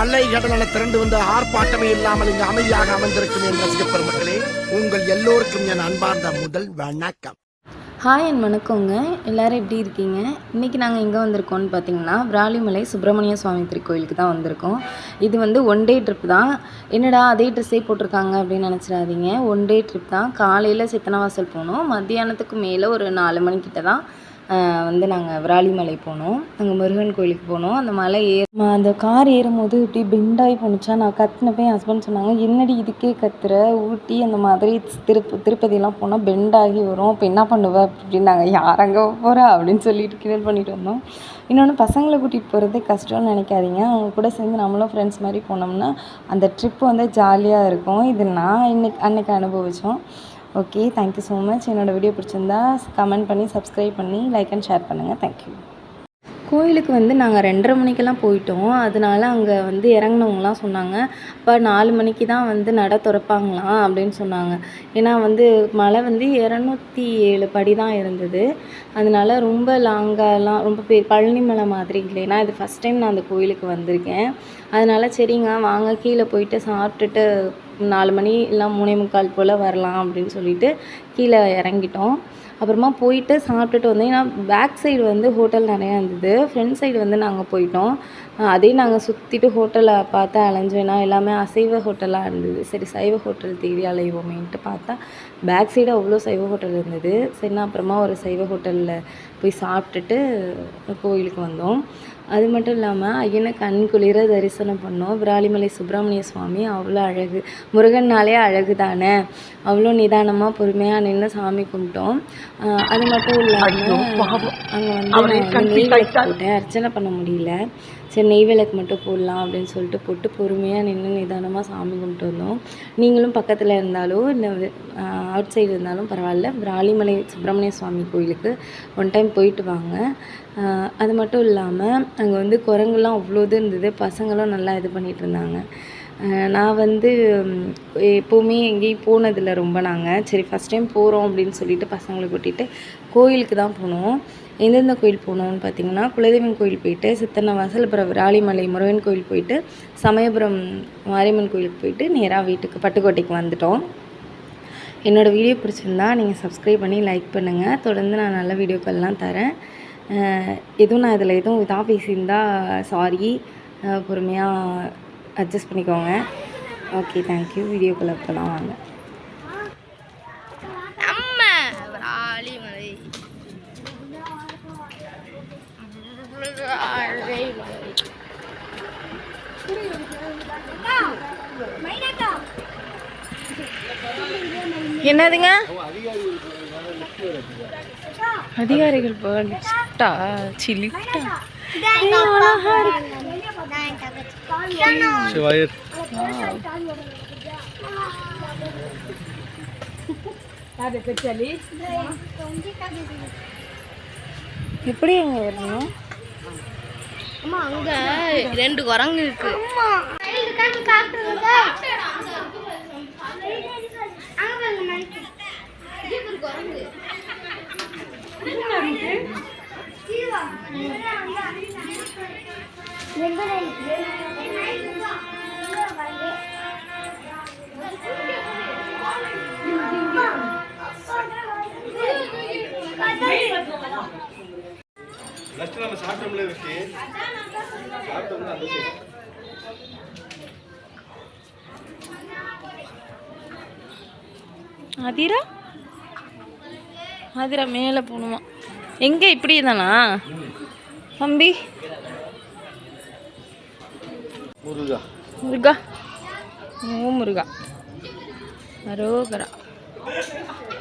அலை கடலான திரண்டு வந்து ஆர்ப்பாட்டமே இல்லாமல் இங்கு அமைதியாக அமர்ந்திருக்கும் என் ரசிக பெருமக்களே, உங்கள் எல்லோருக்கும் என் அன்பார்ந்த முதல் வணக்கம். ஹாய் அண்ட் வணக்கங்க. எல்லோரும் எப்படி இருக்கீங்க? இன்றைக்கி நாங்கள் எங்கே வந்திருக்கோம்னு பார்த்தீங்கன்னா, விராலிமலை சுப்பிரமணிய சுவாமி திருக்கோயிலுக்கு தான் வந்திருக்கோம். இது வந்து ஒன் டே ட்ரிப் தான். என்னடா அதே ட்ரெஸ்ஸே போட்டிருக்காங்க அப்படின்னு நினச்சிடாதீங்க. ஒன் டே ட்ரிப் தான். காலையில் சித்தனவாசல் போனோம், மத்தியானத்துக்கு மேலே ஒரு 4 மணிக்கிட்ட தான் வந்து நாங்கள் விராலிமலை போனோம். அங்கே முருகன் கோயிலுக்கு போனோம். அந்த மலை அந்த கார் ஏறும்போது இப்படி பெண்டாகி போணுச்சா, நான் கத்துனப்போ என் ஹஸ்பண்ட் சொன்னாங்க, என்னடி இதுக்கே கத்துற, ஊட்டி அந்த மாதிரி திருப்பதியெல்லாம் போனால் பெண்டாகி வரும், அப்போ என்ன பண்ணுவ அப்படின்னாங்க. யார் அங்கே போகிறா அப்படின்னு சொல்லிட்டு கிண்டல் பண்ணிட்டு வந்தோம். இன்னொன்று, பசங்களை கூட்டிகிட்டு போகிறது கஷ்டம்னு நினைக்காதீங்க. அவங்க கூட சேர்ந்து நம்மளும் ஃப்ரெண்ட்ஸ் மாதிரி போனோம்னா அந்த ட்ரிப் வந்து ஜாலியாக இருக்கும். இது நான் அன்னைக்கு அனுபவித்தோம். Okay, thank you so much. என்னோடய வீடியோ பிடிச்சிருந்தா கமெண்ட் பண்ணி, சப்ஸ்கிரைப் பண்ணி, லைக் அண்ட் ஷேர் பண்ணுங்கள். தேங்க்யூ. கோயிலுக்கு வந்து நாங்கள் 2:30 மணிக்கெல்லாம் போயிட்டோம். அதனால அங்கே வந்து இறங்கினவங்களாம் சொன்னாங்க, இப்போ 4 மணிக்கு தான் வந்து நட திறப்பாங்களாம் அப்படின்னு சொன்னாங்க. ஏன்னா வந்து மலை வந்து 207 படி தான் இருந்தது. அதனால ரொம்ப லாங்காலாம் ரொம்ப பழனி மலை மாதிரி இல்லை. ஏன்னா இது ஃபஸ்ட் டைம் நான் அந்த கோயிலுக்கு வந்திருக்கேன். அதனால சரிங்க வாங்க கீழே போயிட்டு சாப்பிட்டுட்டு 4 மணி இல்லை 3:45 போல் வரலாம் அப்படின்னு சொல்லிட்டு கீழே இறங்கிட்டோம். அப்புறமா போயிட்டு சாப்பிட்டுட்டு வந்தோம். ஏன்னா பேக் சைடு வந்து ஹோட்டல் நிறையா இருந்தது, ஃப்ரண்ட் சைடு வந்து நாங்கள் போயிட்டோம். அதே நாங்கள் சுற்றிட்டு ஹோட்டலை பார்த்து அலைஞ்சோம். ஏன்னா எல்லாமே அசைவ ஹோட்டலாக இருந்தது. சரி சைவ ஹோட்டல் தேடி அலைவோமேன்ட்டு பார்த்தா பேக் சைடு அவ்வளோ சைவ ஹோட்டல் இருந்தது. சரினா அப்புறமா ஒரு சைவ ஹோட்டலில் போய் சாப்பிட்டுட்டு கோயிலுக்கு வந்தோம். அது மட்டும் இல்லாமல் ஐயனை கண் குளிர தரிசனம் பண்ணோம். விராலிமலை சுப்பிரமணிய சுவாமி அவ்வளோ அழகு, முருகன்னாலே அழகு தானே. அவ்வளோ நிதானமாக பொறுமையாக நின்று சாமி கும்பிட்டோம். அது மட்டும் இல்லாமல் அங்கே வந்து நெய் விளக்கு போட்டேன், அர்ச்சனை பண்ண முடியல. சரி நெய் விளக்கு மட்டும் போடலாம் அப்படின்னு சொல்லிட்டு போட்டு பொறுமையாக நின்று நிதானமாக சாமி கும்பிட்டு வந்தோம். நீங்களும் பக்கத்தில் இருந்தாலும் இல்லை அவுட் சைடு இருந்தாலும் பரவாயில்ல, விராலிமலை சுப்பிரமணிய சுவாமி கோயிலுக்கு ஒன் டைம் போயிட்டு வாங்க. அது மட்டும் இல்லாமல் அங்கே வந்து குரங்குலாம் அவ்வளோ இது இருந்தது. பசங்களும் நல்லா இது பண்ணிகிட்டு இருந்தாங்க. நான் வந்து எப்போவுமே எங்கேயும் போனதில்லை ரொம்ப. நாங்கள் சரி ஃபஸ்ட் டைம் போகிறோம் அப்படின்னு சொல்லிட்டு பசங்களை கூட்டிகிட்டு கோயிலுக்கு தான் போனோம். எந்தெந்த கோயில் போனோம்னு பார்த்தீங்கன்னா, குலதெய்வம் கோயில் போயிட்டு, சித்தன்னவாசல், அப்புறம் விராலிமலை முருகன் கோயில் போயிட்டு, சமயபுரம் மாரியம்மன் கோயிலுக்கு போயிட்டு நேராக வீட்டுக்கு பட்டுக்கோட்டைக்கு வந்துட்டோம். என்னோடய வீடியோ பிடிச்சிருந்தா நீங்கள் சப்ஸ்கிரைப் பண்ணி லைக் பண்ணுங்கள். தொடர்ந்து நான் நல்ல வீடியோக்கள்லாம் தரேன். எதுவும் நான் இதில் எதுவும் இதாக பேசியிருந்தால் சாரி, பொறுமையாக அட்ஜஸ்ட் பண்ணிக்கோங்க. Okay, thank you. வீடியோக்குள்ளே போகலாம் வாங்க. என்னதுங்க அதிகாரிகள் போலிட்டா சிலிட்டா எப்படி எங்க வரணும்? அங்க 2 குரங்கு இருக்கு. அதிரா அதிரா மேலே போகணுமா? எங்கே இப்படி தானா தம்பி? முருகா முருகா ஓ முருகா அரோகரா.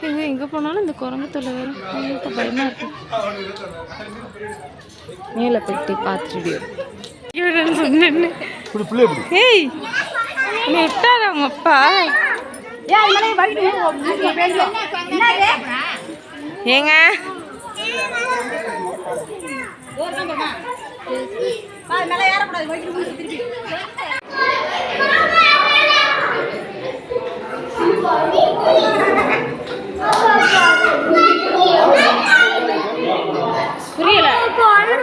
இது எங்கே போனாலும் இந்த குரங்கு தொல்லை வரும். இப்போ பயமாக இருக்கு. மேலே போயிட்டு பார்த்துட்டு ஏய் விட்டார் அவங்க அப்பா. ஏங்க புரியல பாரு.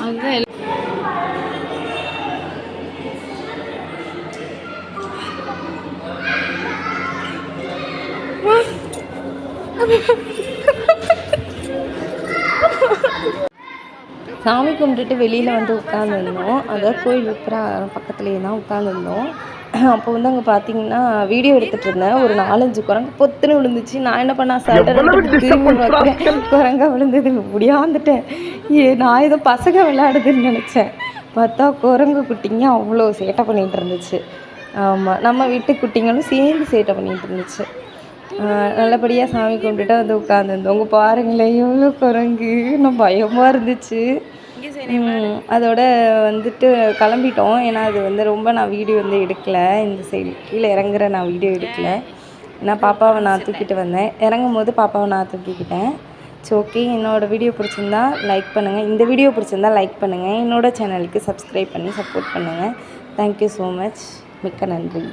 அதுதான் சாமி கும்பிட்டுட்டு வெளியில் வந்து உட்காந்துருந்தோம். அதாவது கோயில் இருக்கிற பக்கத்துலேயே தான் உட்காந்துருந்தோம். அப்போ வந்து அங்கே பார்த்தீங்கன்னா வீடியோ எடுத்துகிட்டு இருந்தேன். ஒரு 4-5 குரங்கு பொத்துன்னு விழுந்துச்சு. நான் என்ன பண்ணேன், திரும்பி பார்க்குறேன், குரங்கா விழுந்தது. முடியாந்துட்டேன். நான் ஏதோ பசங்க விளையாடுதுன்னு நினச்சேன். பார்த்தா குரங்கு குட்டிங்க அவ்வளோ சேட்டை பண்ணிகிட்டு இருந்துச்சு. ஆமாம், நம்ம வீட்டு குட்டிங்களும் சேர்ந்து சேட்டை பண்ணிகிட்டு இருந்துச்சு. நல்லபடியாக சாமி கும்பிட்டுட்டு வந்து உட்காந்துருந்தோம். உங்கள் பாருங்களேன் எவ்வளோ குரங்கு, நான் பயமாக இருந்துச்சு. அதோட வந்துட்டு கிளம்பிட்டோம். ஏன்னா அது வந்து ரொம்ப நான் வீடியோ வந்து எடுக்கலை. இந்த சைடு கீழே இறங்குற நான் வீடியோ எடுக்கலை. ஏன்னா பாப்பாவை நான் தூக்கிட்டு வந்தேன். இறங்கும் போது பாப்பாவை நான் தூக்கிக்கிட்டேன். ஸோ ஓகே, என்னோடய வீடியோ பிடிச்சிருந்தா லைக் பண்ணுங்கள். இந்த வீடியோ பிடிச்சிருந்தா லைக் பண்ணுங்கள். என்னோடய சேனலுக்கு சப்ஸ்கிரைப் பண்ணி சப்போர்ட் பண்ணுங்கள். Thank you so much. மிக்க நன்றி.